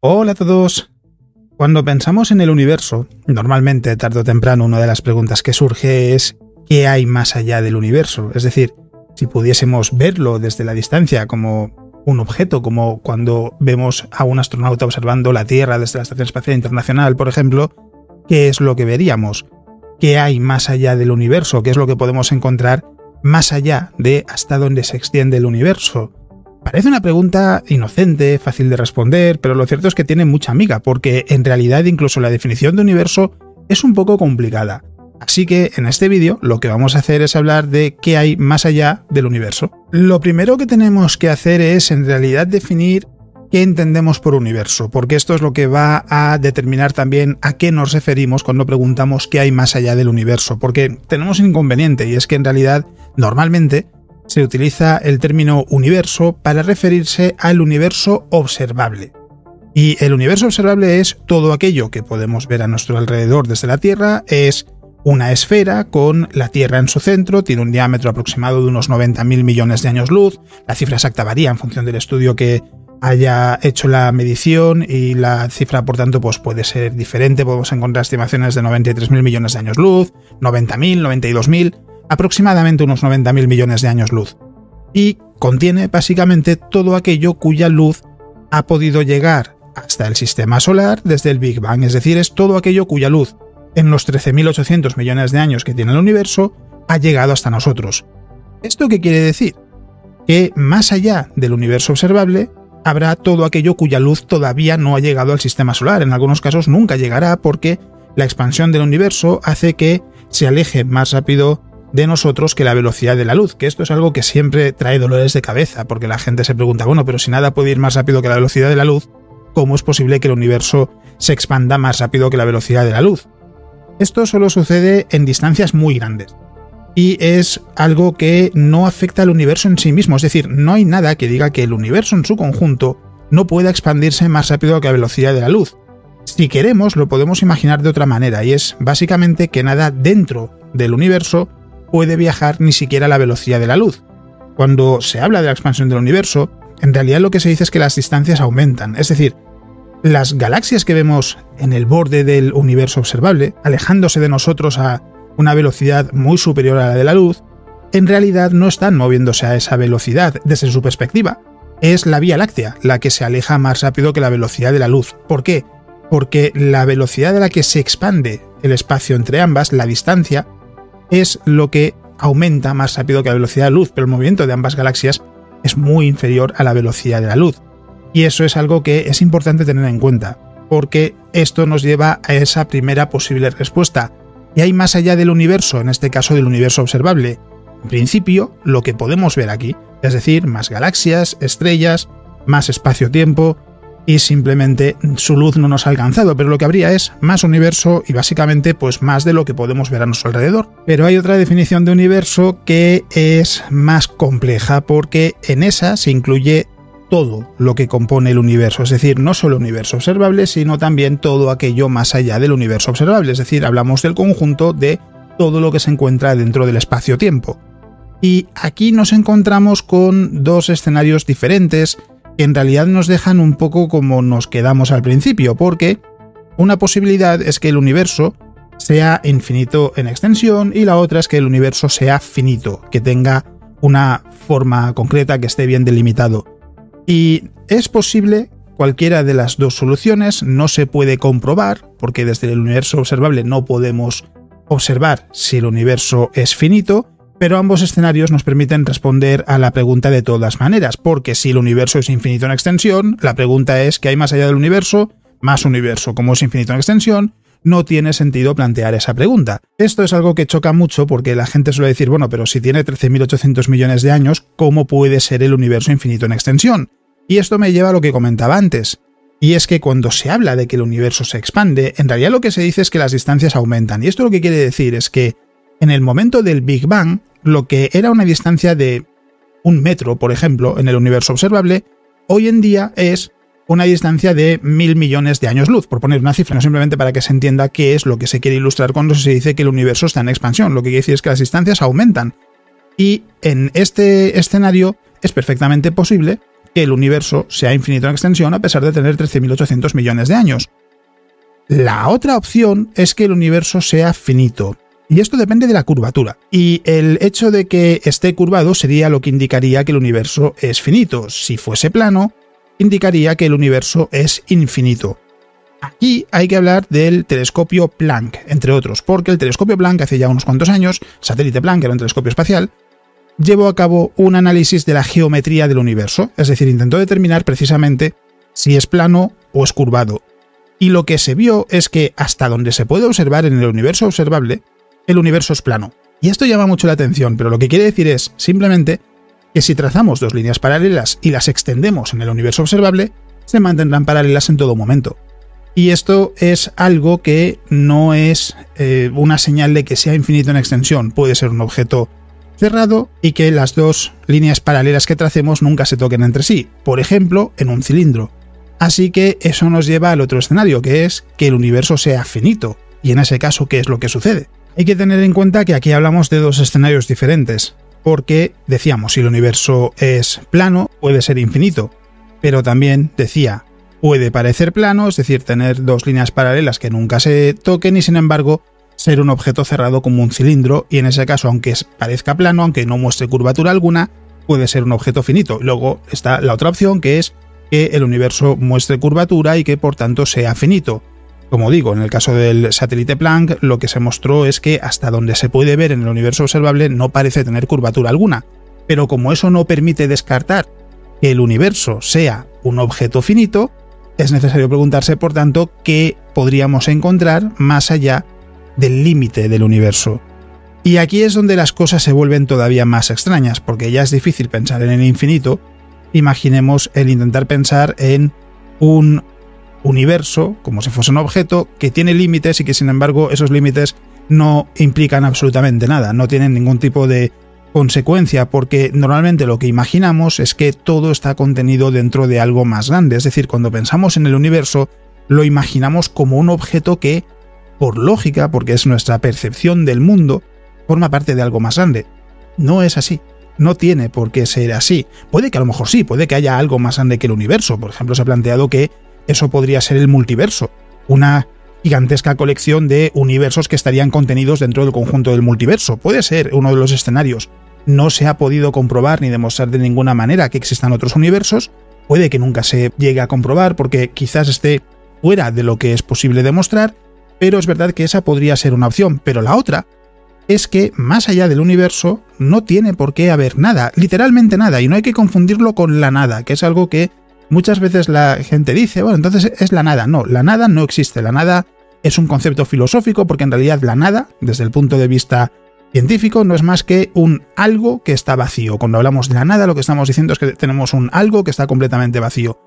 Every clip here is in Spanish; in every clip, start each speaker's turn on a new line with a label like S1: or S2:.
S1: Hola a todos. Cuando pensamos en el universo, normalmente tarde o temprano una de las preguntas que surge es ¿qué hay más allá del universo? Es decir, si pudiésemos verlo desde la distancia como un objeto, como cuando vemos a un astronauta observando la Tierra desde la Estación Espacial Internacional, por ejemplo, ¿qué es lo que veríamos? ¿Qué hay más allá del universo? ¿Qué es lo que podemos encontrar más allá de hasta dónde se extiende el universo? Parece una pregunta inocente, fácil de responder, pero lo cierto es que tiene mucha miga, porque en realidad incluso la definición de universo es un poco complicada. Así que en este vídeo lo que vamos a hacer es hablar de qué hay más allá del universo. Lo primero que tenemos que hacer es en realidad definir qué entendemos por universo, porque esto es lo que va a determinar también a qué nos referimos cuando preguntamos qué hay más allá del universo, porque tenemos un inconveniente y es que en realidad normalmente se utiliza el término universo para referirse al universo observable. Y el universo observable es todo aquello que podemos ver a nuestro alrededor desde la Tierra, es una esfera con la Tierra en su centro, tiene un diámetro aproximado de unos 90.000 millones de años luz, la cifra exacta varía en función del estudio que haya hecho la medición y la cifra por tanto pues puede ser diferente, podemos encontrar estimaciones de 93.000 millones de años luz, 90.000, 92.000, aproximadamente unos 90.000 millones de años luz, y contiene básicamente todo aquello cuya luz ha podido llegar hasta el sistema solar desde el Big Bang, es decir, es todo aquello cuya luz en los 13.800 millones de años que tiene el universo ha llegado hasta nosotros. ¿Esto qué quiere decir? Que más allá del universo observable habrá todo aquello cuya luz todavía no ha llegado al sistema solar, en algunos casos nunca llegará porque la expansión del universo hace que se aleje más rápido de nosotros que la velocidad de la luz, que esto es algo que siempre trae dolores de cabeza, porque la gente se pregunta, bueno, pero si nada puede ir más rápido que la velocidad de la luz, ¿cómo es posible que el universo se expanda más rápido que la velocidad de la luz? Esto solo sucede en distancias muy grandes, y es algo que no afecta al universo en sí mismo, es decir, no hay nada que diga que el universo en su conjunto no pueda expandirse más rápido que la velocidad de la luz. Si queremos, lo podemos imaginar de otra manera, y es básicamente que nada dentro del universo puede viajar ni siquiera a la velocidad de la luz. Cuando se habla de la expansión del universo, en realidad lo que se dice es que las distancias aumentan, es decir, las galaxias que vemos en el borde del universo observable, alejándose de nosotros a una velocidad muy superior a la de la luz, en realidad no están moviéndose a esa velocidad desde su perspectiva. Es la Vía Láctea la que se aleja más rápido que la velocidad de la luz. ¿Por qué? Porque la velocidad a la que se expande el espacio entre ambas, la distancia, es lo que aumenta más rápido que la velocidad de la luz, pero el movimiento de ambas galaxias es muy inferior a la velocidad de la luz. Y eso es algo que es importante tener en cuenta, porque esto nos lleva a esa primera posible respuesta. ¿Qué hay más allá del universo, en este caso del universo observable? En principio, lo que podemos ver aquí, es decir, más galaxias, estrellas, más espacio-tiempo, y simplemente su luz no nos ha alcanzado, pero lo que habría es más universo y básicamente pues más de lo que podemos ver a nuestro alrededor. Pero hay otra definición de universo que es más compleja porque en esa se incluye todo lo que compone el universo, es decir, no solo el universo observable, sino también todo aquello más allá del universo observable, es decir, hablamos del conjunto de todo lo que se encuentra dentro del espacio-tiempo. Y aquí nos encontramos con dos escenarios diferentes que en realidad nos dejan un poco como nos quedamos al principio, porque una posibilidad es que el universo sea infinito en extensión y la otra es que el universo sea finito, que tenga una forma concreta, que esté bien delimitado. Y es posible cualquiera de las dos soluciones, no se puede comprobar, porque desde el universo observable no podemos observar si el universo es finito, pero ambos escenarios nos permiten responder a la pregunta de todas maneras, porque si el universo es infinito en extensión, la pregunta es ¿qué hay más allá del universo? Más universo. Como es infinito en extensión, no tiene sentido plantear esa pregunta. Esto es algo que choca mucho porque la gente suele decir, bueno, pero si tiene 13.800 millones de años, ¿cómo puede ser el universo infinito en extensión? Y esto me lleva a lo que comentaba antes, y es que cuando se habla de que el universo se expande, en realidad lo que se dice es que las distancias aumentan, y esto lo que quiere decir es que en el momento del Big Bang, lo que era una distancia de 1 metro, por ejemplo, en el universo observable, hoy en día es una distancia de 1.000 millones de años luz, por poner una cifra, no simplemente para que se entienda qué es lo que se quiere ilustrar cuando se dice que el universo está en expansión. Lo que quiere decir es que las distancias aumentan. Y en este escenario es perfectamente posible que el universo sea infinito en extensión a pesar de tener 13.800 millones de años. La otra opción es que el universo sea finito. Y esto depende de la curvatura. Y el hecho de que esté curvado sería lo que indicaría que el universo es finito. Si fuese plano, indicaría que el universo es infinito. Aquí hay que hablar del telescopio Planck, entre otros, porque el telescopio Planck hace ya unos cuantos años, satélite Planck era un telescopio espacial, llevó a cabo un análisis de la geometría del universo, es decir, intentó determinar precisamente si es plano o es curvado. Y lo que se vio es que hasta donde se puede observar en el universo observable, el universo es plano. Y esto llama mucho la atención, pero lo que quiere decir es simplemente que si trazamos dos líneas paralelas y las extendemos en el universo observable, se mantendrán paralelas en todo momento. Y esto es algo que no es una señal de que sea infinito en extensión. Puede ser un objeto cerrado y que las dos líneas paralelas que tracemos nunca se toquen entre sí, por ejemplo, en un cilindro. Así que eso nos lleva al otro escenario, que es que el universo sea finito. Y en ese caso, ¿qué es lo que sucede? Hay que tener en cuenta que aquí hablamos de dos escenarios diferentes, porque decíamos, si el universo es plano, puede ser infinito, pero también decía, puede parecer plano, es decir, tener dos líneas paralelas que nunca se toquen y sin embargo ser un objeto cerrado como un cilindro, y en ese caso, aunque parezca plano, aunque no muestre curvatura alguna, puede ser un objeto finito. Luego está la otra opción, que es que el universo muestre curvatura y que por tanto sea finito. Como digo, en el caso del satélite Planck, lo que se mostró es que hasta donde se puede ver en el universo observable no parece tener curvatura alguna, pero como eso no permite descartar que el universo sea un objeto finito, es necesario preguntarse, por tanto, qué podríamos encontrar más allá del límite del universo. Y aquí es donde las cosas se vuelven todavía más extrañas, porque ya es difícil pensar en el infinito. Imaginemos el intentar pensar en un universo, como si fuese un objeto, que tiene límites y que sin embargo esos límites no implican absolutamente nada, no tienen ningún tipo de consecuencia, porque normalmente lo que imaginamos es que todo está contenido dentro de algo más grande, es decir, cuando pensamos en el universo lo imaginamos como un objeto que, por lógica, porque es nuestra percepción del mundo, forma parte de algo más grande. No es así. No tiene por qué ser así. Puede que a lo mejor sí, puede que haya algo más grande que el universo. Por ejemplo, se ha planteado que eso podría ser el multiverso, una gigantesca colección de universos que estarían contenidos dentro del conjunto del multiverso. Puede ser uno de los escenarios. No se ha podido comprobar ni demostrar de ninguna manera que existan otros universos. Puede que nunca se llegue a comprobar porque quizás esté fuera de lo que es posible demostrar, pero es verdad que esa podría ser una opción. Pero la otra es que más allá del universo no tiene por qué haber nada, literalmente nada, y no hay que confundirlo con la nada, que es algo que muchas veces la gente dice, bueno, entonces es la nada. No, la nada no existe, la nada es un concepto filosófico porque en realidad la nada, desde el punto de vista científico, no es más que un algo que está vacío. Cuando hablamos de la nada lo que estamos diciendo es que tenemos un algo que está completamente vacío.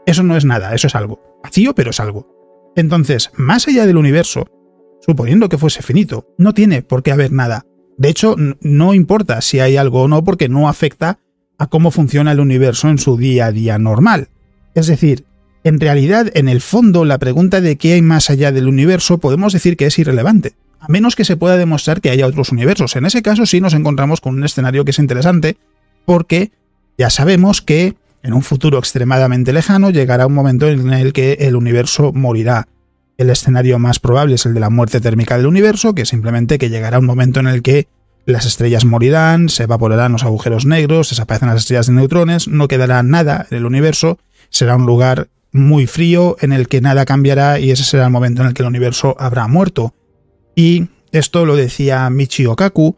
S1: Eso no es nada, eso es algo. Vacío, pero es algo. Entonces, más allá del universo, suponiendo que fuese finito, no tiene por qué haber nada. De hecho, no importa si hay algo o no porque no afecta a cómo funciona el universo en su día a día normal. Es decir, en realidad, en el fondo, la pregunta de qué hay más allá del universo podemos decir que es irrelevante, a menos que se pueda demostrar que haya otros universos. En ese caso sí nos encontramos con un escenario que es interesante, porque ya sabemos que en un futuro extremadamente lejano llegará un momento en el que el universo morirá. El escenario más probable es el de la muerte térmica del universo, que simplemente que llegará un momento en el que las estrellas morirán, se evaporarán los agujeros negros, desaparecen las estrellas de neutrones, no quedará nada en el universo, será un lugar muy frío en el que nada cambiará y ese será el momento en el que el universo habrá muerto. Y esto lo decía Michio Kaku,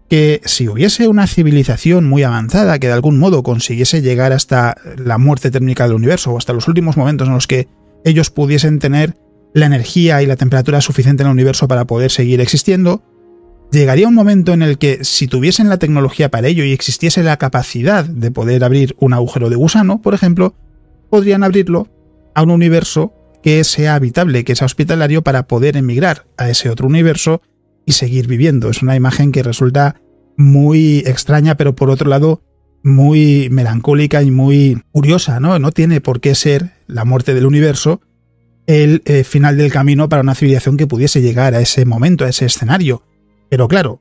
S1: que si hubiese una civilización muy avanzada que de algún modo consiguiese llegar hasta la muerte térmica del universo o hasta los últimos momentos en los que ellos pudiesen tener la energía y la temperatura suficiente en el universo para poder seguir existiendo, llegaría un momento en el que si tuviesen la tecnología para ello y existiese la capacidad de poder abrir un agujero de gusano, por ejemplo, podrían abrirlo a un universo que sea habitable, que sea hospitalario para poder emigrar a ese otro universo y seguir viviendo. Es una imagen que resulta muy extraña, pero por otro lado muy melancólica y muy curiosa, ¿no? No tiene por qué ser la muerte del universo el final del camino para una civilización que pudiese llegar a ese momento, a ese escenario. Pero claro,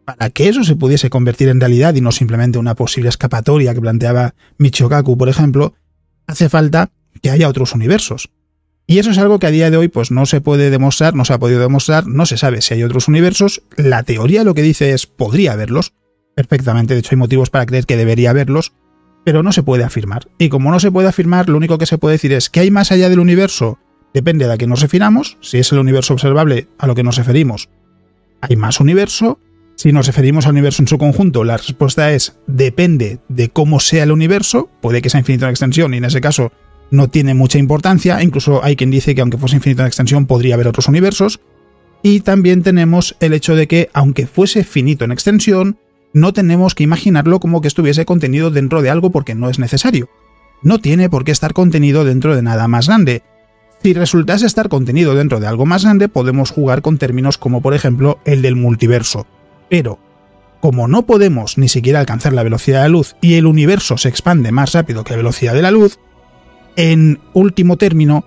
S1: para que eso se pudiese convertir en realidad y no simplemente una posible escapatoria que planteaba Michio Kaku, por ejemplo, hace falta que haya otros universos. Y eso es algo que a día de hoy pues no se puede demostrar, no se ha podido demostrar, no se sabe si hay otros universos. La teoría lo que dice es podría haberlos, perfectamente, de hecho hay motivos para creer que debería haberlos, pero no se puede afirmar. Y como no se puede afirmar, lo único que se puede decir es que hay más allá del universo, depende de a qué nos refiramos. Si es el universo observable a lo que nos referimos, hay más universo. Si nos referimos al universo en su conjunto, la respuesta es depende de cómo sea el universo, puede que sea infinito en extensión y en ese caso no tiene mucha importancia, incluso hay quien dice que aunque fuese infinito en extensión podría haber otros universos. Y también tenemos el hecho de que aunque fuese finito en extensión, no tenemos que imaginarlo como que estuviese contenido dentro de algo porque no es necesario. No tiene por qué estar contenido dentro de nada más grande. Si resultase estar contenido dentro de algo más grande, podemos jugar con términos como por ejemplo el del multiverso. Pero, como no podemos ni siquiera alcanzar la velocidad de la luz y el universo se expande más rápido que la velocidad de la luz, en último término,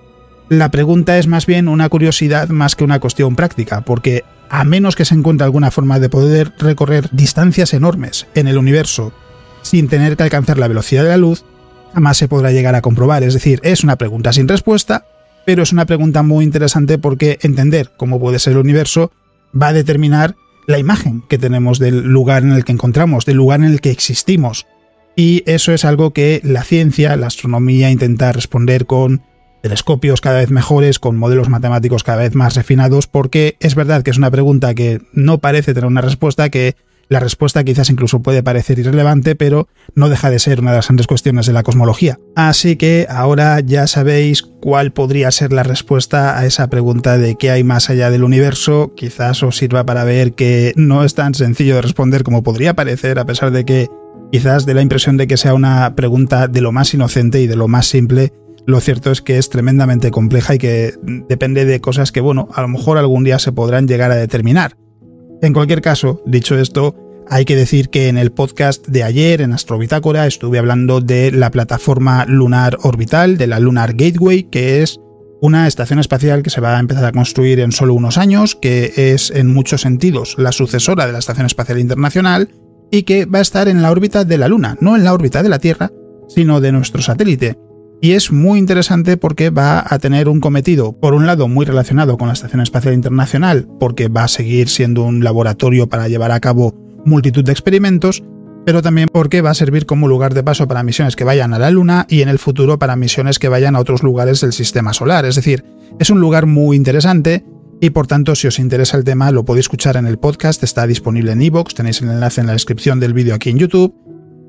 S1: la pregunta es más bien una curiosidad más que una cuestión práctica, porque a menos que se encuentre alguna forma de poder recorrer distancias enormes en el universo sin tener que alcanzar la velocidad de la luz, jamás se podrá llegar a comprobar. Es decir, es una pregunta sin respuesta, pero es una pregunta muy interesante porque entender cómo puede ser el universo va a determinar la imagen que tenemos del lugar en el que encontramos, del lugar en el que existimos. Y eso es algo que la ciencia, la astronomía intenta responder con telescopios cada vez mejores, con modelos matemáticos cada vez más refinados, porque es verdad que es una pregunta que no parece tener una respuesta, que la respuesta quizás incluso puede parecer irrelevante, pero no deja de ser una de las grandes cuestiones de la cosmología. Así que ahora ya sabéis cuál podría ser la respuesta a esa pregunta de qué hay más allá del universo. Quizás os sirva para ver que no es tan sencillo de responder como podría parecer, a pesar de que quizás dé la impresión de que sea una pregunta de lo más inocente y de lo más simple. Lo cierto es que es tremendamente compleja y que depende de cosas que, bueno, a lo mejor algún día se podrán llegar a determinar. En cualquier caso, dicho esto, hay que decir que en el podcast de ayer, en Astrobitácora, estuve hablando de la plataforma lunar orbital, de la Lunar Gateway, que es una estación espacial que se va a empezar a construir en solo unos años, que es en muchos sentidos la sucesora de la Estación Espacial Internacional y que va a estar en la órbita de la Luna, no en la órbita de la Tierra, sino de nuestro satélite. Y es muy interesante porque va a tener un cometido, por un lado muy relacionado con la Estación Espacial Internacional, porque va a seguir siendo un laboratorio para llevar a cabo multitud de experimentos, pero también porque va a servir como lugar de paso para misiones que vayan a la Luna y en el futuro para misiones que vayan a otros lugares del sistema solar. Es decir, es un lugar muy interesante y por tanto si os interesa el tema lo podéis escuchar en el podcast, está disponible en iVoox, tenéis el enlace en la descripción del vídeo aquí en YouTube.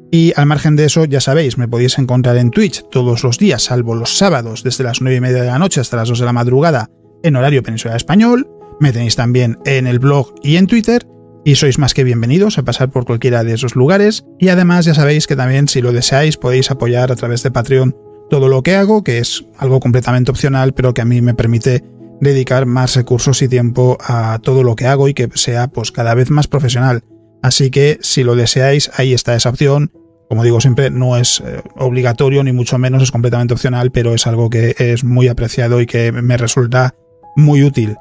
S1: Y al margen de eso, ya sabéis, me podéis encontrar en Twitch todos los días, salvo los sábados, desde las 9:30 de la noche hasta las 2 de la madrugada, en horario peninsular español. Me tenéis también en el blog y en Twitter, y sois más que bienvenidos a pasar por cualquiera de esos lugares. Y además ya sabéis que también, si lo deseáis, podéis apoyar a través de Patreon todo lo que hago, que es algo completamente opcional, pero que a mí me permite dedicar más recursos y tiempo a todo lo que hago y que sea pues cada vez más profesional. Así que si lo deseáis, ahí está esa opción. Como digo siempre, no es obligatorio ni mucho menos, es completamente opcional, pero es algo que es muy apreciado y que me resulta muy útil.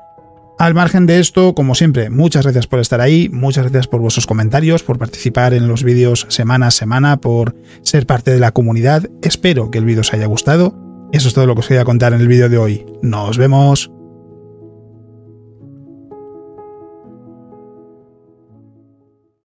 S1: Al margen de esto, como siempre, muchas gracias por estar ahí, muchas gracias por vuestros comentarios, por participar en los vídeos semana a semana, por ser parte de la comunidad. Espero que el vídeo os haya gustado. Eso es todo lo que os quería contar en el vídeo de hoy. ¡Nos vemos!